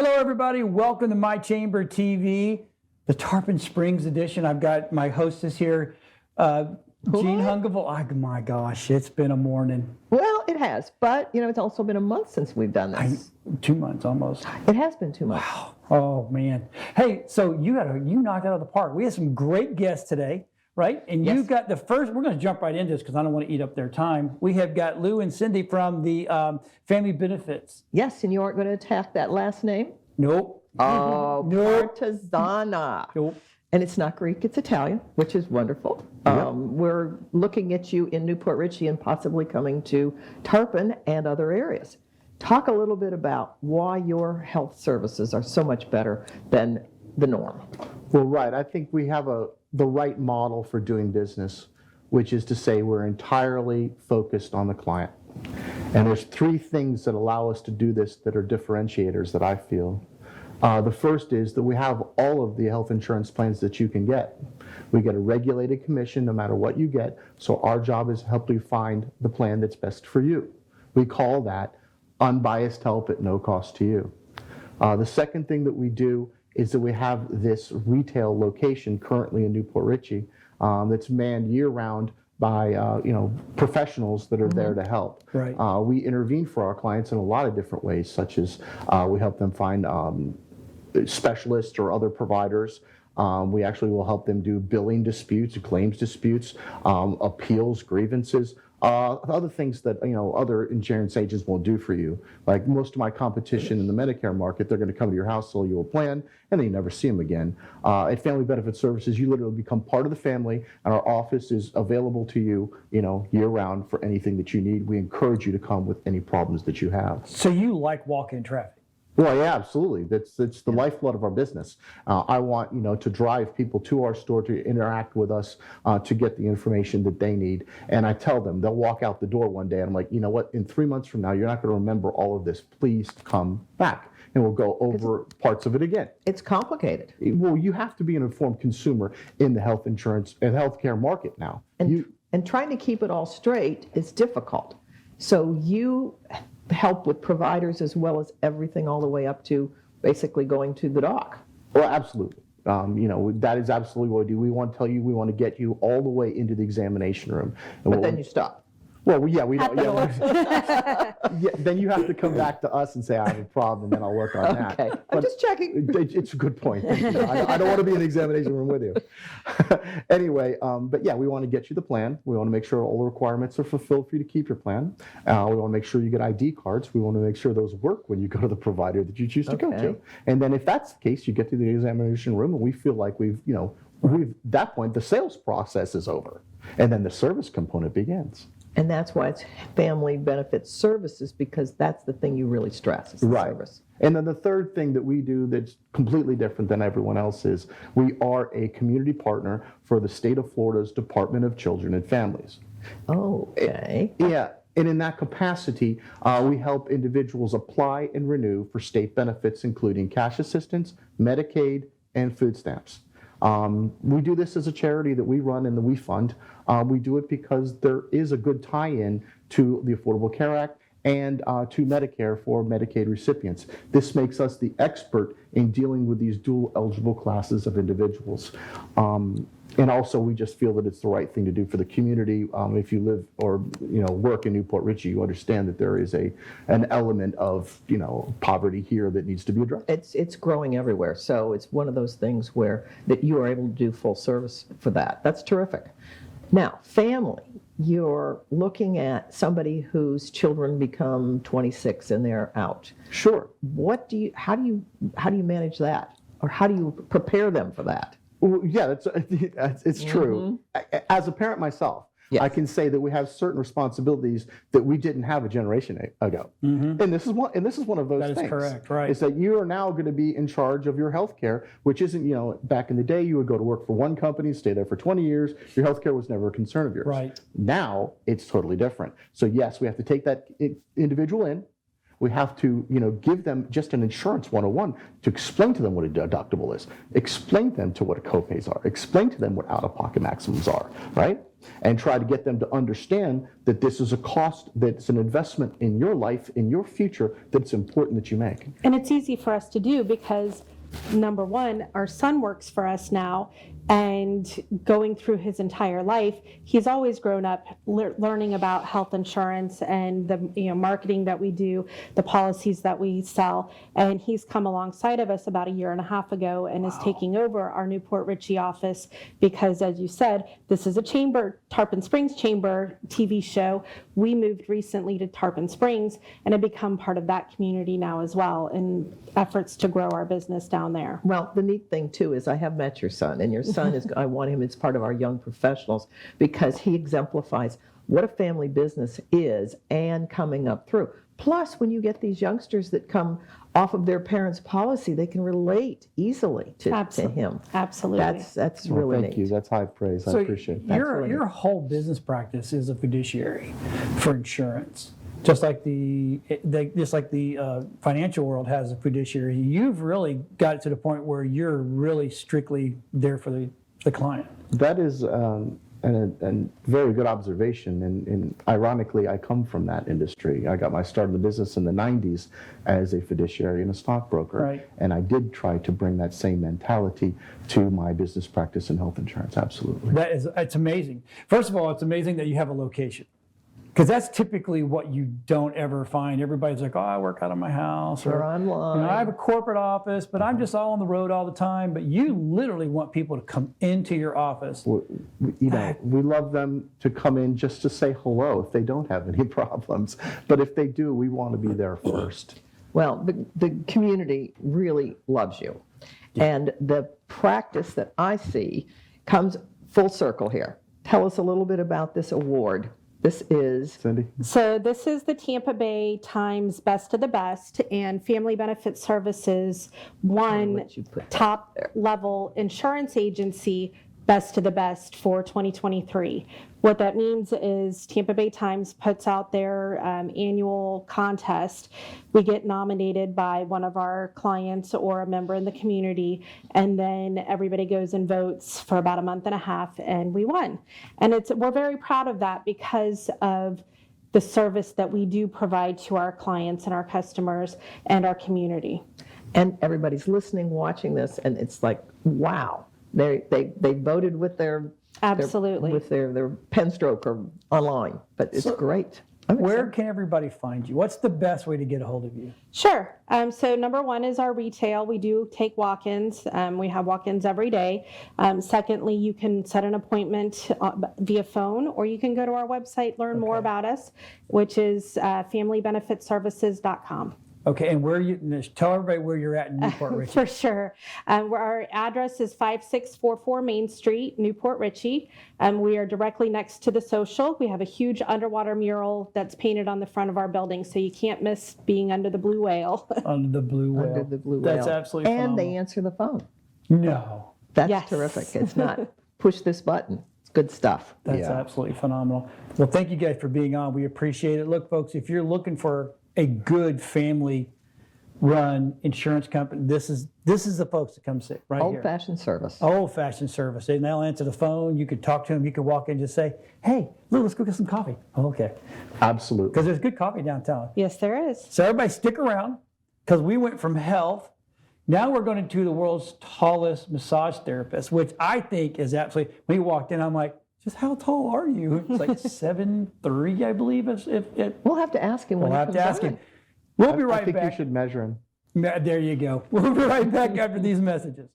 Hello, everybody. Welcome to My Chamber TV, the Tarpon Springs edition. I've got my hostess here, Jean Hungeville. Oh, my gosh, it's been a morning. Well, it has, but it's also been a month since we've done this. 2 months almost. It has been 2 months. Wow. Oh man. Hey, so you knocked it out of the park. We had some great guests today, right? And Yes. you've got the first. We're going to jump right into this because I don't want to eat up their time. We have got Lou and Cindy from the Family Benefits. Yes, and you aren't going to attack that last name? Nope. Oh, Nope. Partizana. Nope. And it's not Greek, it's Italian, which is wonderful. We're looking at you in Newport Richey and possibly coming to Tarpon and other areas. Talk a little bit about why your health services are so much better than the norm. Well, right. I think we have the right model for doing business, which is to say we're entirely focused on the client. And there's three things that allow us to do this that are differentiators that I feel. The first is that we have all of the health insurance plans that you can get. We get a regulated commission no matter what you get, so our job is to help you find the plan that's best for you. We call that unbiased help at no cost to you. The second thing that we do is that we have this retail location currently in Newport Richey that's manned year-round by professionals that are there to help. Right. We intervene for our clients in a lot of different ways, such as we help them find specialists or other providers. We actually will help them do billing disputes, claims disputes, appeals, grievances, other things that other insurance agents won't do for you. Like most of my competition in the Medicare market, they're going to come to your house, sell you a plan, and then you never see them again. At Family Benefit Services, you literally become part of the family, and our office is available to you, year-round for anything that you need. We encourage you to come with any problems that you have. So you like walk-in traffic? Well, yeah, absolutely. It's the lifeblood of our business. I want to drive people to our store to interact with us to get the information that they need. And I tell them they'll walk out the door one day and I'm like, you know what? In 3 months from now, you're not going to remember all of this. Please come back, and we'll go over parts of it again. It's complicated. Well, you have to be an informed consumer in the health insurance and healthcare market now. And trying to keep it all straight is difficult. So you help with providers as well as everything all the way up to basically going to the doc. Well, absolutely. That is absolutely what we do. We want to tell you, we want to get you all the way into the examination room. But then you stop. Well, yeah, we don't. Yeah, then you have to come back to us and say, I have a problem, and then I'll work on that. Okay, I'm just checking. It's a good point. I don't want to be in the examination room with you. Anyway, but yeah, we want to get you the plan. We want to make sure all the requirements are fulfilled for you to keep your plan. We want to make sure you get ID cards. We want to make sure those work when you go to the provider that you choose to go to. And then if that's the case, you get to the examination room, and we feel like we've at that point, the sales process is over, and then the service component begins. And that's why it's Family Benefit Services, because that's the thing you really stress, is the service. And then the third thing that we do that's completely different than everyone else is we are a community partner for the state of Florida's Department of Children and Families. Okay. Yeah. And in that capacity, we help individuals apply and renew for state benefits, including cash assistance, Medicaid, and food stamps. We do this as a charity that we run and that we fund. We do it because there is a good tie-in to the Affordable Care Act and to Medicare for Medicaid recipients. This makes us the expert in dealing with these dual eligible classes of individuals. And also, we just feel that it's the right thing to do for the community. If you live or work in Newport Richey, you understand that there is an element of poverty here that needs to be addressed. It's growing everywhere, so it's one of those things where that you are able to do full service for that. That's terrific. Now, family, you're looking at somebody whose children become 26 and they're out. Sure. How do you manage that, or how do you prepare them for that? Well, yeah, it's true. As a parent myself, yes. I can say that we have certain responsibilities that we didn't have a generation ago. Mm-hmm. And this is one of those things. That is correct, right. Is that you are now going to be in charge of your health care, which isn't, back in the day, you would go to work for one company, stay there for 20 years. Your health care was never a concern of yours. Right. Now, it's totally different. So yes, we have to take that individual in. We have to, give them just an insurance 101 to explain to them what a deductible is, explain to them to what a copays are, explain to them what out-of-pocket maximums are, right? And try to get them to understand that this is a cost, that it's an investment in your life, in your future, that's important that you make. And it's easy for us to do because, number one, our son works for us now, and going through his entire life, he's always grown up learning about health insurance and the marketing that we do, the policies that we sell. And he's come alongside of us about a year and a half ago and is taking over our Newport Richey office because, as you said, this is a Tarpon Springs Chamber TV show. We moved recently to Tarpon Springs and have become part of that community now as well in efforts to grow our business down there. Well, the neat thing too is I have met your son, and your son I want him as part of our young professionals because he exemplifies what a family business is and coming up through. Plus, when you get these youngsters that come off of their parents' policy, they can relate easily to him. Absolutely. That's really Thank neat. you. That's high praise. I appreciate that. Your whole business practice is a fiduciary for insurance. Just like the financial world has a fiduciary, you've really got it to the point where you're really strictly there for the client. That is a very good observation, and ironically, I come from that industry. I got my start in the business in the 90s as a fiduciary and a stockbroker, Right. And I did try to bring that same mentality to my business practice in health insurance, absolutely. It's amazing. First of all, it's amazing that you have a location. Because that's typically what you don't ever find. Everybody's like, oh, I work out of my house. Or online. I have a corporate office, but I'm just all on the road all the time. But you literally want people to come into your office. We love them to come in just to say hello if they don't have any problems. But if they do, we want to be there first. Well, the community really loves you. And the practice that I see comes full circle here. Tell us a little bit about this award. This is... Cindy? So this is the Tampa Bay Times Best of the Best, and Family Benefit Services won top level insurance agency Best of the Best for 2023. What that means is Tampa Bay Times puts out their annual contest. We get nominated by one of our clients or a member in the community, and then everybody goes and votes for about a month and a half, and we won. And we're very proud of that because of the service that we do provide to our clients and our customers and our community. And everybody's listening, watching this, and it's like, wow. They voted with their Absolutely. with their pen stroke or online, but it's great. Where can everybody find you? What's the best way to get a hold of you? Sure. So number one is our retail. We do take walk-ins. We have walk-ins every day. Secondly, you can set an appointment via phone, or you can go to our website, learn more about us, which is familybenefitservices.com. Okay, and tell everybody where you're at in Newport Richey. For sure. Our address is 5644 Main Street, Newport Richey. We are directly next to the social. We have a huge underwater mural that's painted on the front of our building, so you can't miss being under the blue whale. Under the blue whale. Under the blue whale. That's absolutely phenomenal. And they answer the phone. No. That's Yes. terrific. It's not push this button. It's good stuff. That's absolutely phenomenal. Well, thank you guys for being on. We appreciate it. Look, folks, if you're looking for a good family-run insurance company, this is the folks that come sit right here. Old-fashioned service. Old-fashioned service. And they'll answer the phone. You could talk to them. You could walk in and just say, hey, Lou, let's go get some coffee. Oh, okay. Absolutely. Because there's good coffee downtown. Yes, there is. So everybody stick around, because we went from health. Now we're going to the world's tallest massage therapist, which I think is absolutely, when he walked in, I'm like, just how tall are you? It's like 7'3", I believe. We'll have to ask him when We'll he have comes to ask on. him. We'll be I right think back. you should measure him. There you go. We'll be right back after these messages.